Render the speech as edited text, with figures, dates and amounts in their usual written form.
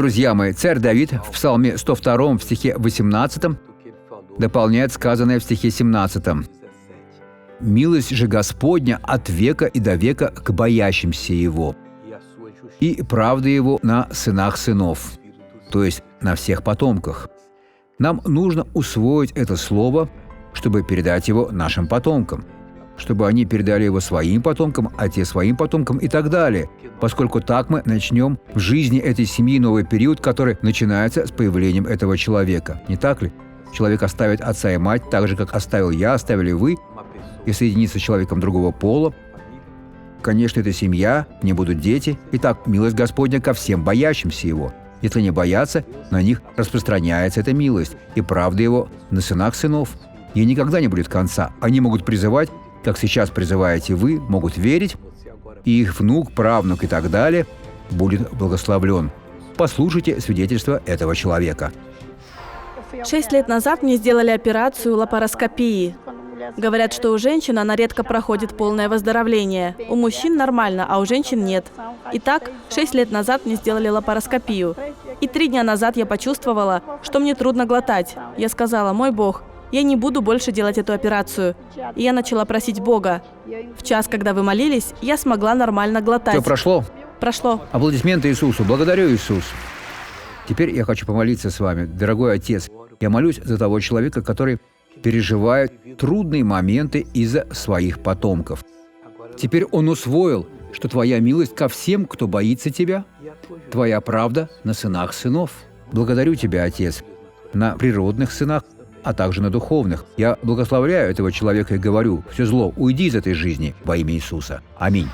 Друзья мои, царь Давид в Псалме 102 в стихе 18 дополняет сказанное в стихе 17. «Милость же Господня от века и до века к боящимся Его, и правда Его на сынах сынов», то есть на всех потомках. Нам нужно усвоить это слово, чтобы передать его нашим потомкам, чтобы они передали его своим потомкам, а те своим потомкам и так далее, поскольку так мы начнем в жизни этой семьи новый период, который начинается с появлением этого человека. Не так ли? Человек оставит отца и мать, так же, как оставил я, оставили вы, и соединится с человеком другого пола. Конечно, это семья, не будут дети. Итак, милость Господня ко всем боящимся Его. Если не боятся, на них распространяется эта милость, и правда Его на сынах сынов. Ей никогда не будет конца. Они могут призывать, как сейчас призываете вы, могут верить, и их внук, правнук и так далее будет благословлен. Послушайте свидетельство этого человека. 6 лет назад мне сделали операцию лапароскопии. Говорят, что у женщин она редко проходит полное выздоровление. У мужчин нормально, а у женщин нет. Итак, 6 лет назад мне сделали лапароскопию. И 3 дня назад я почувствовала, что мне трудно глотать. Я сказала: «Мой Бог, я не буду больше делать эту операцию». И я начала просить Бога. В час, когда вы молились, я смогла нормально глотать. Все прошло? Прошло. Аплодисменты Иисусу. Благодарю, Иисус. Теперь я хочу помолиться с вами, дорогой Отец. Я молюсь за того человека, который переживает трудные моменты из-за своих потомков. Теперь он усвоил, что Твоя милость ко всем, кто боится Тебя, Твоя правда на сынах сынов. Благодарю Тебя, Отец, на природных сынах, а также на духовных. Я благословляю этого человека и говорю: все зло, уйди из этой жизни во имя Иисуса. Аминь.